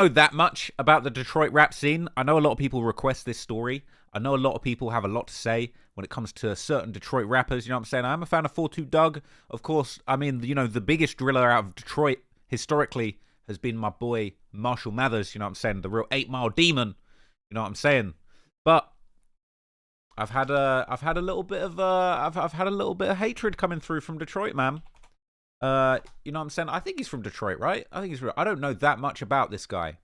know that much about the Detroit rap scene. I know a lot of people request this story. I know a lot of people have a lot to say when it comes to certain Detroit rappers. You know what I'm saying? I'm a fan of 42 Doug. Of course, I mean, the biggest driller out of Detroit historically has been my boy Marshall Mathers. You know what I'm saying? The real 8 Mile demon. You know what I'm saying? But I've had a little bit of I've had a little bit of hatred coming through from Detroit, man. You know what I'm saying? I think he's from Detroit, right? I don't know that much about this guy.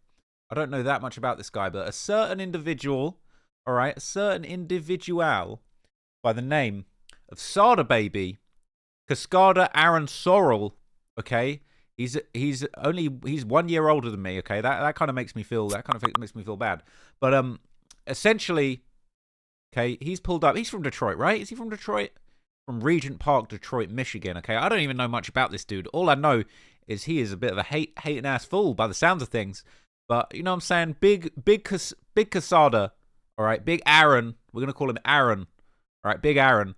But a certain individual, all right, a certain individual by the name of Sada Baby, Cascada Aaron Sorrell, okay? He's 1 year older than me, okay? That kind of makes me feel bad. But essentially, okay, he's pulled up. He's from Detroit, right? Is he from Detroit? From Regent Park, Detroit, Michigan. Okay, I don't even know much about this dude. All I know is he is a bit of a hating ass fool by the sounds of things. But you know what I'm saying? Big Casada. All right, Big Aaron. We're gonna call him Aaron. All right, Big Aaron.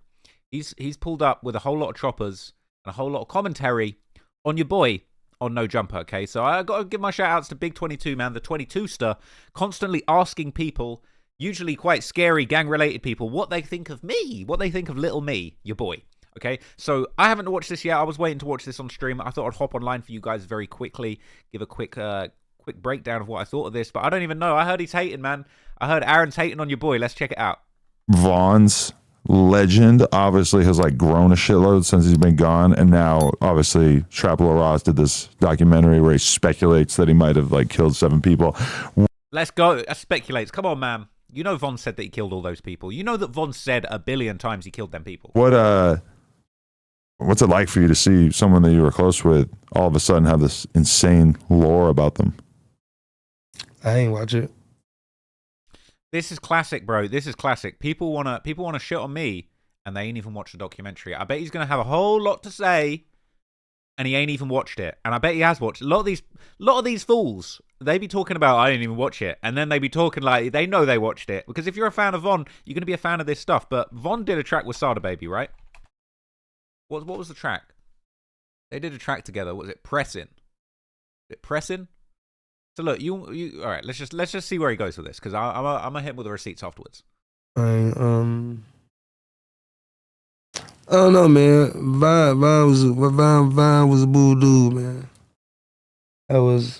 He's pulled up with a whole lot of choppers and a whole lot of commentary on your boy on No Jumper. Okay, so I got to give my shout outs to Big 22 man, the 22ster, constantly asking people, usually quite scary gang-related people, what they think of me, what they think of little me, your boy. Okay, so I haven't watched this yet. I was waiting to watch this on stream. I thought I'd hop online for you guys very quickly, give a quick breakdown of what I thought of this. But I don't even know. I heard he's hating, man. I heard Aaron's hating on your boy. Let's check it out. Vaughn's legend obviously has like grown a shitload since he's been gone, and now obviously Traplo Ross did this documentary where he speculates that he might have like killed 7 people. Let's go. Speculates. Come on, man. You know Von said that he killed all those people. You know that Von said 1,000,000,000 times he killed them people. What's it like for you to see someone that you were close with all of a sudden have this insane lore about them? I ain't watch it. This is classic, bro. This is classic. People wanna shit on me, and they ain't even watched the documentary. I bet he's gonna have a whole lot to say, and he ain't even watched it. And I bet he has watched. A lot of these fools, they be talking about I didn't even watch it, and then they be talking like they know they watched it. Because if you're a fan of Von, you're gonna be a fan of this stuff. But Von did a track with Sada Baby, right? What was the track? They did a track together. What was it? Pressing. Is it Pressing? So look, you all right? Let's just see where he goes with this, because I'm gonna hit him with the receipts afterwards. I don't know, man. Vine was a bull dude, man. And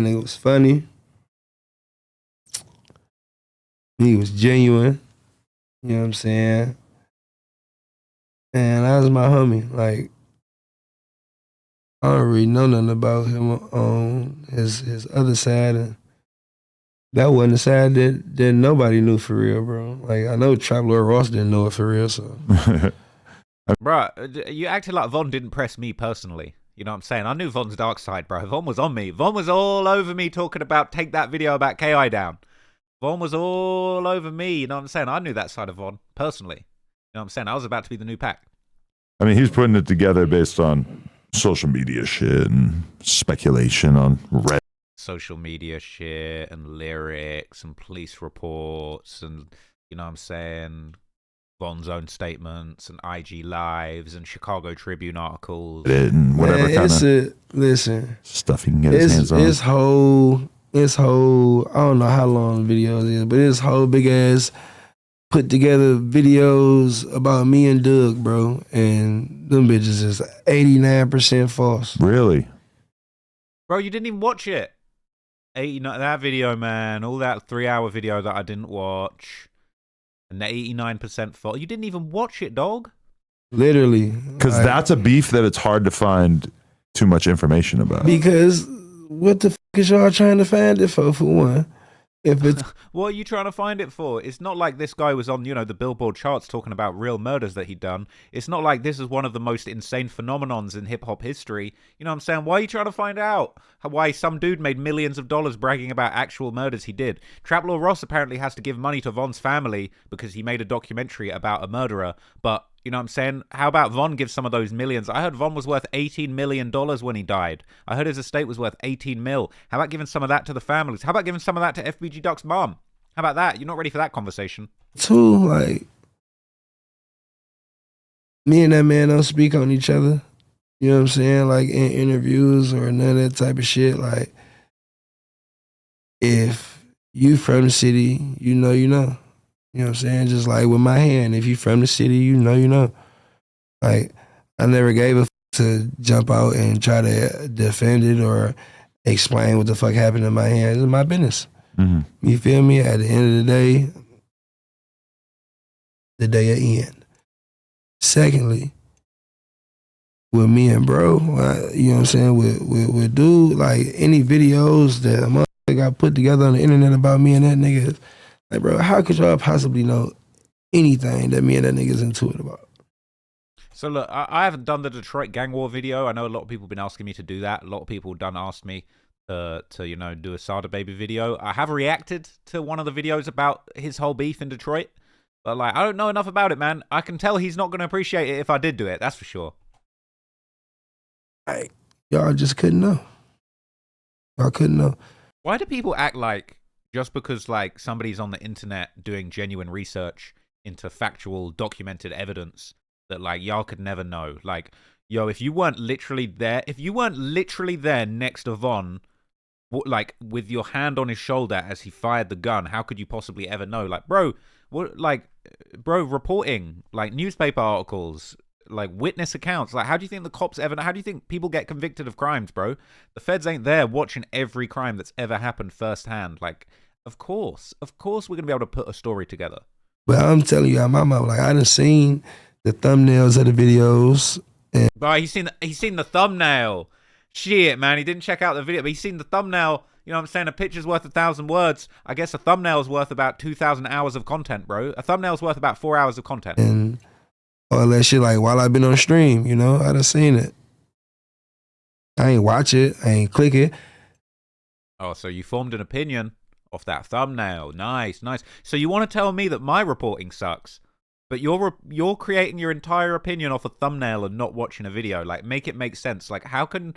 it was funny. He was genuine. You know what I'm saying? And that was my homie. Like, I don't really know nothing about him on his other side, and that wasn't the side that nobody knew for real, bro. Like, I know Traveler Ross didn't know it for real, so. Bro, you acted like Von didn't press me personally. You know what I'm saying? I knew Von's dark side, bro. Von was on me. Von was all over me talking about take that video about KI down. Von was all over me. You know what I'm saying? I knew that side of Von personally. You know what I'm saying? I was about to be the new Pac. I mean, he's putting it together based on social media shit and speculation on Reddit. Social media shit and lyrics and police reports and, you know what I'm saying, Von's own statements and IG lives and Chicago Tribune articles. And whatever kind of listen, stuff he can get his hands on. This whole, I don't know how long the video is, but this whole big ass put together videos about me and Doug, bro, and them bitches is 89% false. Really? Bro, you didn't even watch it. 89, that video, man, all that 3-hour video that I didn't watch, and the 89% false. You didn't even watch it, dog. Literally. Because that's a beef that it's hard to find too much information about. Because what the fuck is y'all trying to find it for one? If it's what are you trying to find it for? It's not like this guy was on, you know, the Billboard charts talking about real murders that he'd done. It's not like this is one of the most insane phenomenons in hip-hop history. You know what I'm saying? Why are you trying to find out why some dude made millions of dollars bragging about actual murders he did? Traplo Ross apparently has to give money to Von's family because he made a documentary about a murderer. But, you know what I'm saying? How about Von give some of those millions? I heard Von was worth $18 million when he died. I heard his estate was worth 18 mil. How about giving some of that to the families? How about giving some of that to FBG Duck's mom? How about that? You're not ready for that conversation. Too, like, me and that man don't speak on each other. You know what I'm saying? Like, in interviews or none of that type of shit. Like, if you from the city, you know you know. You know what I'm saying? Just like with my hand, if you from the city, you know you know. Like I never gave a to jump out and try to defend it or explain what the fuck happened in my hand. It's my business. Mm-hmm. You feel me? At the end of the day at end. Secondly, with me and bro, you know what I'm saying? With dude, like any videos that a motherfucker got put together on the internet about me and that nigga, like bro, how could y'all possibly know anything that me and that nigga's into it about? So look, I haven't done the Detroit gang war video. I know a lot of people have been asking me to do that. A lot of people done asked me to do a Sada Baby video. I have reacted to one of the videos about his whole beef in Detroit, but like I don't know enough about it, man. I can tell he's not going to appreciate it if I did do it. That's for sure. Like y'all just couldn't know. Y'all couldn't know. Why do people act like just because like somebody's on the internet doing genuine research into factual documented evidence that like y'all could never know? Like, yo, if you weren't literally there next to Von, like with your hand on his shoulder as he fired the gun, how could you possibly ever know? Like, bro, reporting, like newspaper articles, like witness accounts. Like, how do you think the cops ever know? How do you think people get convicted of crimes, bro? The feds ain't there watching every crime that's ever happened firsthand. Like, of course we're gonna be able to put a story together. But I'm telling you, out my mouth, like I done seen the thumbnails of the videos. And But he's seen the thumbnail. Shit, man, he didn't check out the video, but he's seen the thumbnail. You know what I'm saying? A picture's worth 1,000 words. I guess a thumbnail's worth about 2,000 hours of content, bro. A thumbnail's worth about 4 hours of content. And all that shit, like while I've been on stream, you know, I done seen it. I ain't watch it. I ain't click it. Oh, so you formed an opinion off that thumbnail. Nice. So you want to tell me that my reporting sucks, but you're creating your entire opinion off a thumbnail and not watching a video. Like, make it make sense. Like, how can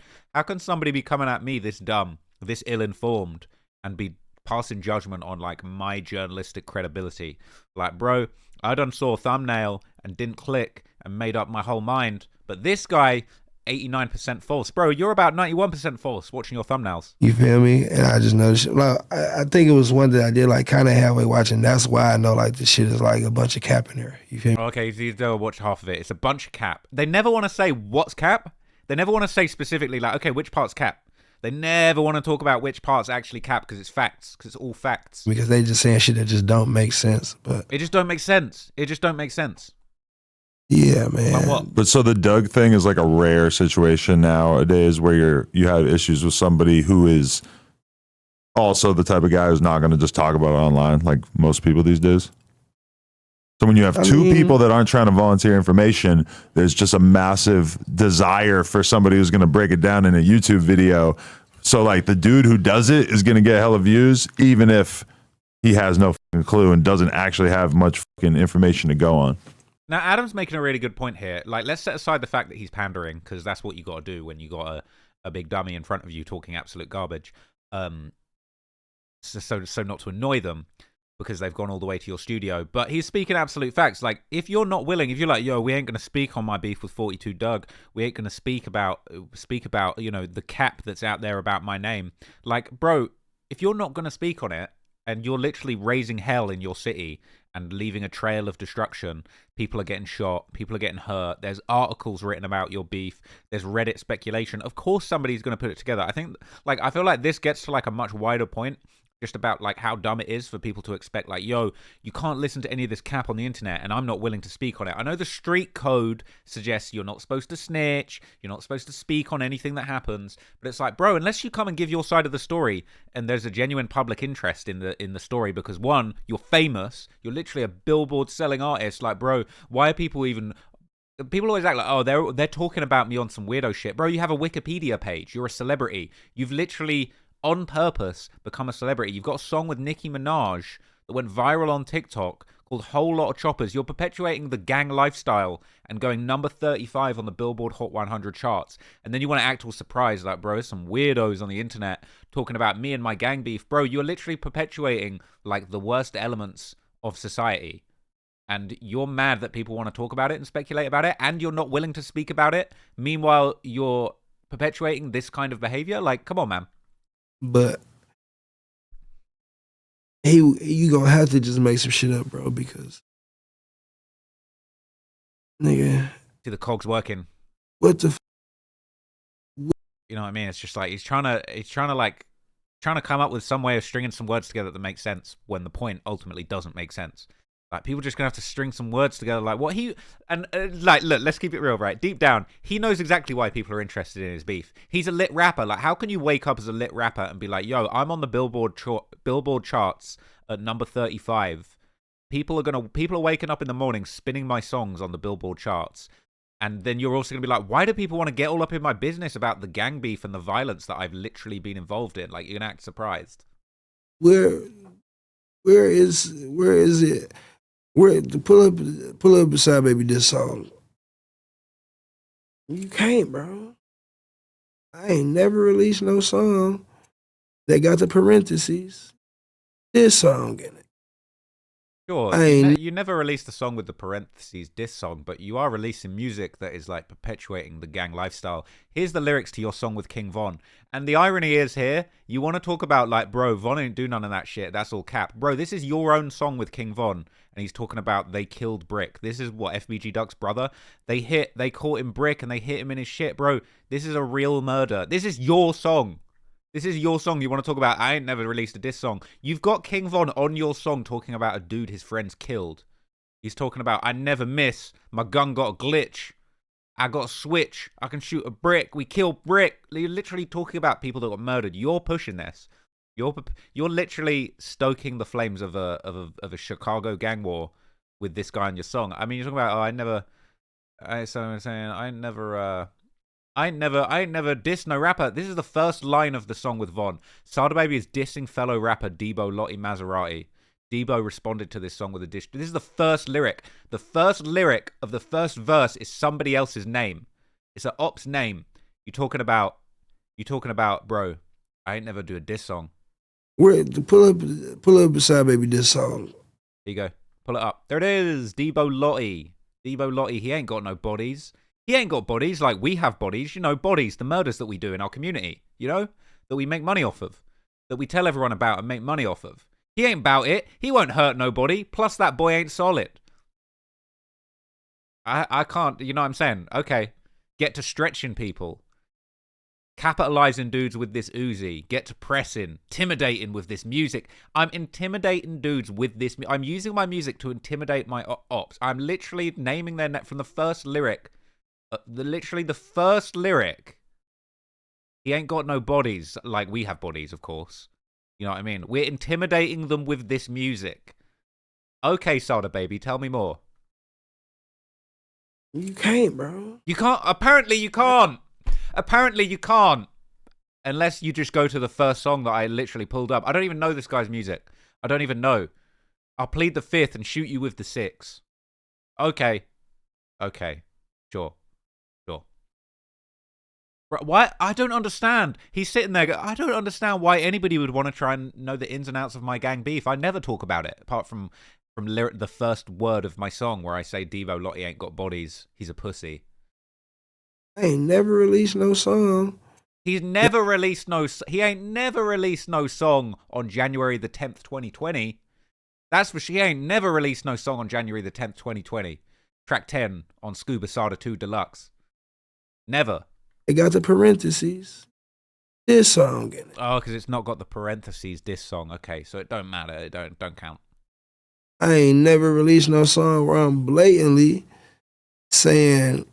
somebody be coming at me this dumb, this ill-informed, and be passing judgment on like my journalistic credibility? Like, bro, I done saw a thumbnail and didn't click and made up my whole mind. But this guy, 89% false. Bro, you're about 91% false watching your thumbnails. You feel me? And I just noticed, like, I think it was one that I did like kind of halfway watching. That's why I know like the shit is like a bunch of cap in there. You feel me? Okay, so you don't watch half of it. It's a bunch of cap. They never want to say what's cap. They never want to say specifically like, okay, which part's cap? They never want to talk about which part's actually cap because it's facts, because it's all facts. Because they just saying shit that just don't make sense. But it just don't make sense. It just don't make sense. Yeah, man. Like what? But so the Doug thing is like a rare situation nowadays where you have issues with somebody who is also the type of guy who's not going to just talk about it online like most people these days. So when you have two people that aren't trying to volunteer information, there's just a massive desire for somebody who's going to break it down in a YouTube video. So like the dude who does it is going to get hella views, even if he has no fucking clue and doesn't actually have much fucking information to go on. Now, Adam's making a really good point here. Like, let's set aside the fact that he's pandering, because that's what you got to do when you got a big dummy in front of you talking absolute garbage. So not to annoy them, because they've gone all the way to your studio. But he's speaking absolute facts. Like, if you're not willing, if you're like, yo, we ain't going to speak on my beef with 42 Doug, we ain't going to speak about, you know, the cap that's out there about my name. Like, bro, if you're not going to speak on it, and you're literally raising hell in your city and leaving a trail of destruction, people are getting shot, people are getting hurt, there's articles written about your beef, there's Reddit speculation, of course somebody's going to put it together. I feel like this gets to like a much wider point, just about like how dumb it is for people to expect like, yo, you can't listen to any of this cap on the internet and I'm not willing to speak on it. I know the street code suggests you're not supposed to snitch, you're not supposed to speak on anything that happens, but it's like, bro, unless you come and give your side of the story and there's a genuine public interest in the story, because one, you're famous, you're literally a billboard selling artist, like, bro, why are people always act like, oh, they're talking about me on some weirdo shit. Bro, you have a Wikipedia page, you're a celebrity, you've literally on purpose become a celebrity. You've got a song with Nicki Minaj that went viral on TikTok called Whole Lot of Choppers. You're perpetuating the gang lifestyle and going number 35 on the Billboard Hot 100 charts. And then you want to act all surprised like, bro, there's some weirdos on the internet talking about me and my gang beef. Bro, you're literally perpetuating like the worst elements of society. And you're mad that people want to talk about it and speculate about it, and you're not willing to speak about it. Meanwhile, you're perpetuating this kind of behavior. Like, come on, man. But You gonna have to just make some shit up, bro, because nigga, See the cogs working. what the You know what I mean? It's just like he's trying to come up with some way of stringing some words together that makes sense when the point ultimately doesn't make sense. Like, people just gonna have to string some words together. Like, what he and like, look, let's keep it real, right? Deep down, he knows exactly why people are interested in his beef. He's a lit rapper. Like, how can you wake up as a lit rapper and be like, "Yo, I'm on the Billboard charts at number 35. People are waking up in the morning spinning my songs on the Billboard charts." And then you're also going to be like, why do people want to get all up in my business about the gang beef and the violence that I've literally been involved in? Like, you're going to act surprised. where is it? Where pull up Sada Baby this song. You can't, bro. I ain't never released no song that got the parentheses. This song in it. Sure, you never released a song with the parentheses diss song, but you are releasing music that is like perpetuating the gang lifestyle. Here's the lyrics to your song with King Von. And the irony is here, you want to talk about like, bro, Von ain't do none of that shit. That's all cap. Bro, this is your own song with King Von. And he's talking about they killed Brick. This is what, FBG Duck's brother? They caught him Brick and they hit him in his shit. Bro, this is a real murder. This is your song. This is your song you want to talk about. I ain't never released a diss song. You've got King Von on your song talking about a dude his friends killed. He's talking about, I never miss. My gun got a glitch. I got a switch. I can shoot a brick. We killed Brick. You're literally talking about people that got murdered. You're pushing this. You're literally stoking the flames of a Chicago gang war with this guy in your song. I mean, you're talking about, oh, I ain't never diss no rapper. This is the first line of the song with Von. Sada Baby is dissing fellow rapper Debo Lottie Maserati. Debo responded to this song with a diss. This is the first lyric. The first lyric of the first verse is somebody else's name. It's an op's name. You talking about, bro, I ain't never do a diss song. Where pull up Sada Baby this song. Here you go. Pull it up. There it is. Debo Lottie. Debo Lottie, he ain't got no bodies. He ain't got bodies like we have bodies, bodies, the murders that we do in our community, that we make money off of, that we tell everyone about and make money off of. He ain't about it. He won't hurt nobody. Plus, that boy ain't solid. I can't, you know what I'm saying? Okay, get to stretching people. Capitalizing dudes with this Uzi. Get to pressing. Intimidating with this music. I'm intimidating dudes with this. I'm using my music to intimidate my ops. I'm literally naming their net from the first lyric. Literally the first lyric. He ain't got no bodies. Like we have bodies, of course. You know what I mean? We're intimidating them with this music. Okay, Sada Baby, tell me more. You can't, bro. You can't. Apparently you can't. Apparently you can't. Unless you just go to the first song that I literally pulled up. I don't even know this guy's music. I don't even know. I'll plead the fifth and shoot you with the six. Okay. Okay. Sure. Why? I don't understand. He's sitting there. I don't understand why anybody would want to try and know the ins and outs of my gang beef. I never talk about it, apart from the first word of my song where I say Devo Lottie ain't got bodies. He's a pussy. I ain't never released no song. He's never released no. He ain't never released no song on January the 10th, 2020. That's for sure. He ain't never released no song on January the 10th, 2020. Track 10 on Scuba Sada 2 Deluxe. Never. It got the parentheses. This song in it. Oh, because it's not got the parentheses. This song. Okay, so it don't matter. It don't count. I ain't never released no song where I'm blatantly saying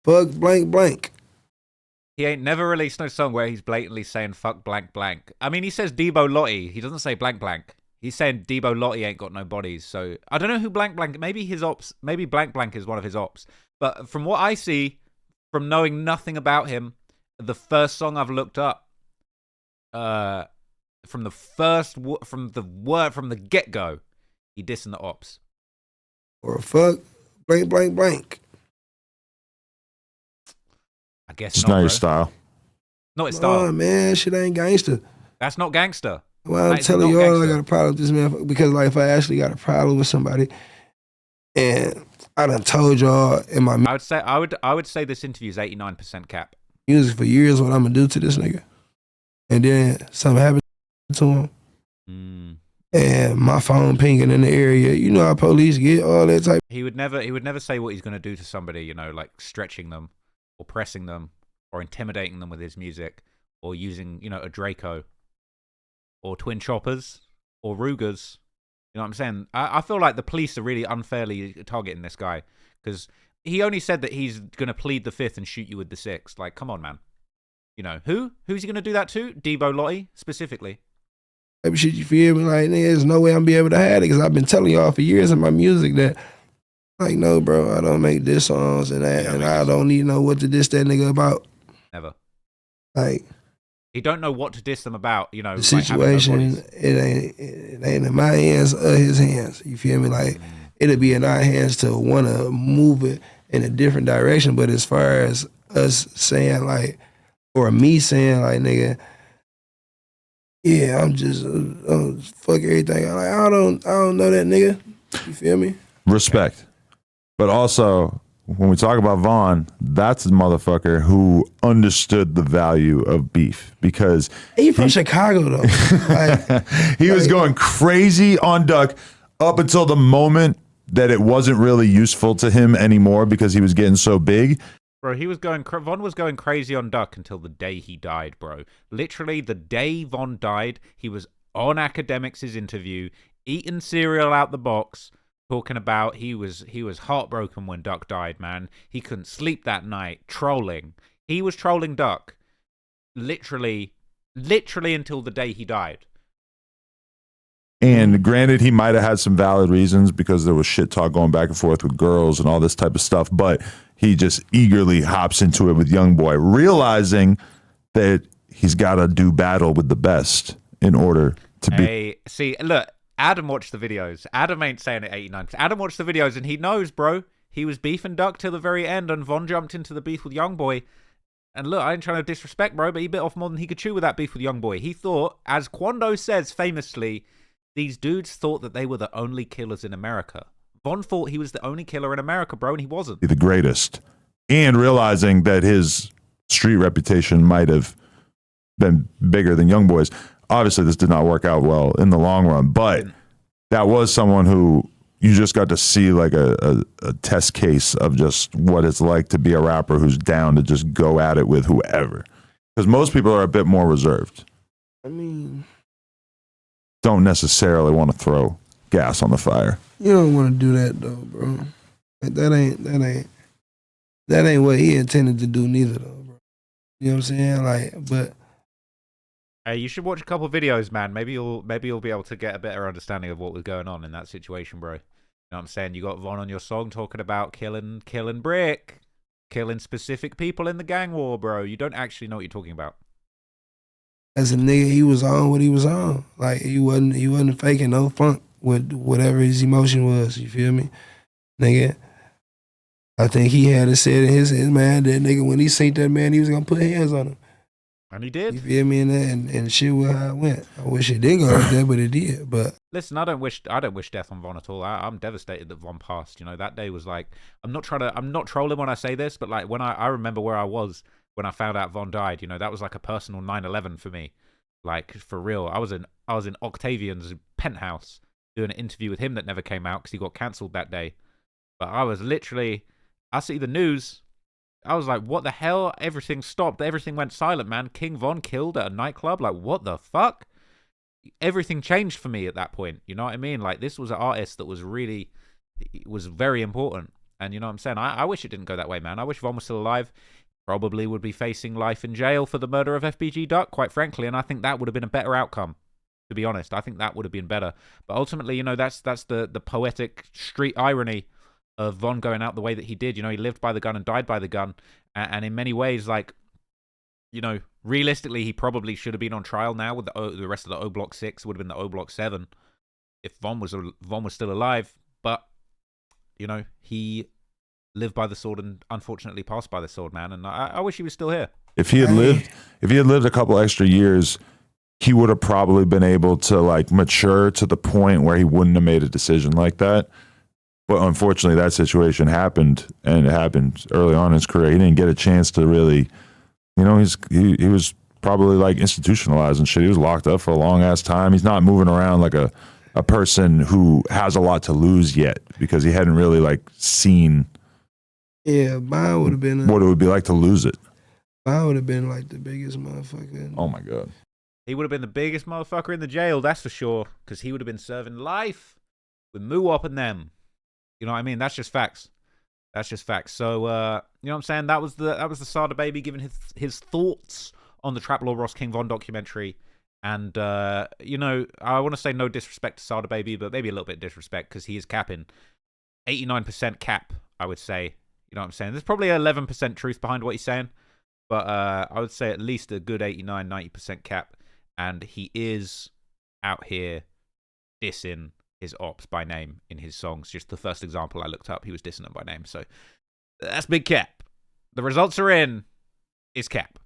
fuck blank blank. He ain't never released no song where he's blatantly saying fuck blank blank. I mean, he says Debo Lottie. He doesn't say blank blank. He's saying Debo Lottie ain't got no bodies. So I don't know who blank blank. Maybe his ops. Maybe blank blank is one of his ops. But from what I see, from knowing nothing about him, the first song I've looked up, from the get go, he dissing the ops. Or fuck blank blank blank. I guess It's not, not your bro. style. Not his style. Oh man, shit ain't gangster. That's not gangster. Well, I'm telling y'all, I got a problem with this man because, like, if I actually got a problem with somebody, and I done told y'all in my I would say this interview is 89% cap. music for years what I'm gonna do to this nigga, and then something happens to him. Mm. and my phone pinging in the area. You know how police get all that type. He would never say what he's going to do to somebody, you know, like stretching them or pressing them or intimidating them with his music or using, you know, a Draco or twin choppers or Rugers. You know what I'm saying? I feel like the police are really unfairly targeting this guy because he only said that he's going to plead the fifth and shoot you with the sixth. Like, come on, man. You know, who's he going to do that to? Debo Lottie, specifically. Type of shit, you feel me? Like, nigga, there's no way I'm be able to have it because I've been telling y'all for years in my music that, like, no, bro, I don't make diss songs and that, and I don't need to know what to diss that nigga about. Never. Like, he don't know what to diss them about, you know. the situation, like it ain't in my hands or his hands. You feel me? Like, it'll be in our hands to want to move it in a different direction. But as far as us saying, like, or me saying, like, nigga, yeah, I'm just fuck everything. I'm like, I don't know that nigga. You feel me? Respect. But also, when we talk about Vaughn, that's a motherfucker who understood the value of beef because he from Chicago though. Like, he was going crazy on Duck up until the moment that it wasn't really useful to him anymore because he was getting so big. Bro, Von was going crazy on Duck until the day he died, bro. Literally, the day Von died, he was on Academics' interview, eating cereal out the box, talking about he was heartbroken when Duck died, man. He couldn't sleep that night, trolling. He was trolling Duck, literally until the day he died. And granted, he might have had some valid reasons because there was shit talk going back and forth with girls and all this type of stuff, but he just eagerly hops into it with Youngboy, realizing that he's got to do battle with the best in order to be. Hey, see, look, Adam watched the videos. Adam ain't saying it 89. Adam watched the videos and he knows, bro. He was beefing Duck till the very end and Von jumped into the beef with Youngboy. And look, I ain't trying to disrespect, bro, but he bit off more than he could chew with that beef with Youngboy. He thought, as Quando says famously, these dudes thought that they were the only killers in America. Von thought he was the only killer in America, bro, and he wasn't. The greatest. And realizing that his street reputation might have been bigger than Youngboy's. Obviously, this did not work out well in the long run, but that was someone who you just got to see like a test case of just what it's like to be a rapper who's down to just go at it with whoever. Because most people are a bit more reserved. I mean, don't necessarily want to throw gas on the fire. You don't want to do that though, bro. Like, that ain't what he intended to do neither though, bro. You know what I'm saying? Like, but hey, you should watch a couple videos, man. Maybe you'll be able to get a better understanding of what was going on in that situation, bro. You know what I'm saying? You got Von on your song talking about killing Brick, killing specific people in the gang war, bro. You don't actually know what you're talking about. As a nigga, he was on what he was on. Like, he wasn't faking no funk with whatever his emotion was. You feel me, nigga? I think he had it said in his mind that nigga, when he seen that man, he was gonna put hands on him. And he did. You feel me? And shit was how it went. I wish it didn't go like that, but it did. But listen, I don't wish death on Von at all. I'm devastated that Von passed. You know, that day was like, I'm not trolling when I say this, but like when I remember where I was when I found out Von died. You know, that was like a personal 9/11 for me. Like, for real. I was in Octavian's penthouse doing an interview with him that never came out because he got cancelled that day. But I was literally, I see the news. I was like, what the hell? Everything stopped. Everything went silent, man. King Von killed at a nightclub. Like, what the fuck? Everything changed for me at that point. You know what I mean? Like, this was an artist that was very important. And you know what I'm saying? I wish it didn't go that way, man. I wish Von was still alive. Probably would be facing life in jail for the murder of FBG Duck, quite frankly. And I think that would have been a better outcome, to be honest. I think that would have been better. But ultimately, you know, that's the poetic street irony of Von going out the way that he did. You know, he lived by the gun and died by the gun. And in many ways, like, you know, realistically, he probably should have been on trial now with the rest of the O Block 6. It would have been the O Block 7 if Von was still alive. But, you know, he lived by the sword and unfortunately passed by the sword, man. And I wish he was still here. If he had lived a couple extra years, he would have probably been able to like mature to the point where he wouldn't have made a decision like that. But unfortunately, that situation happened, and it happened early on in his career. He didn't get a chance to really, you know, he was probably like institutionalized and shit. He was locked up for a long ass time. He's not moving around like a person who has a lot to lose yet because he hadn't really like seen mine would have been what it would be like to lose it. Mine would have been like the biggest motherfucker. Oh my God. He would have been the biggest motherfucker in the jail, that's for sure, because he would have been serving life with Moo-Wop and them. You know what I mean? That's just facts. That's just facts. So, you know what I'm saying? That was the Sada Baby giving his thoughts on the Trap Law Ross King Von documentary. And, you know, I want to say no disrespect to Sada Baby, but maybe a little bit of disrespect because he is capping. 89% cap, I would say. You know what I'm saying? There's probably 11% truth behind what he's saying. But I would say at least a good 89, 90% cap. And he is out here dissing his ops by name in his songs. Just the first example I looked up, he was dissing them by name. So that's big cap. The results are in. It's cap.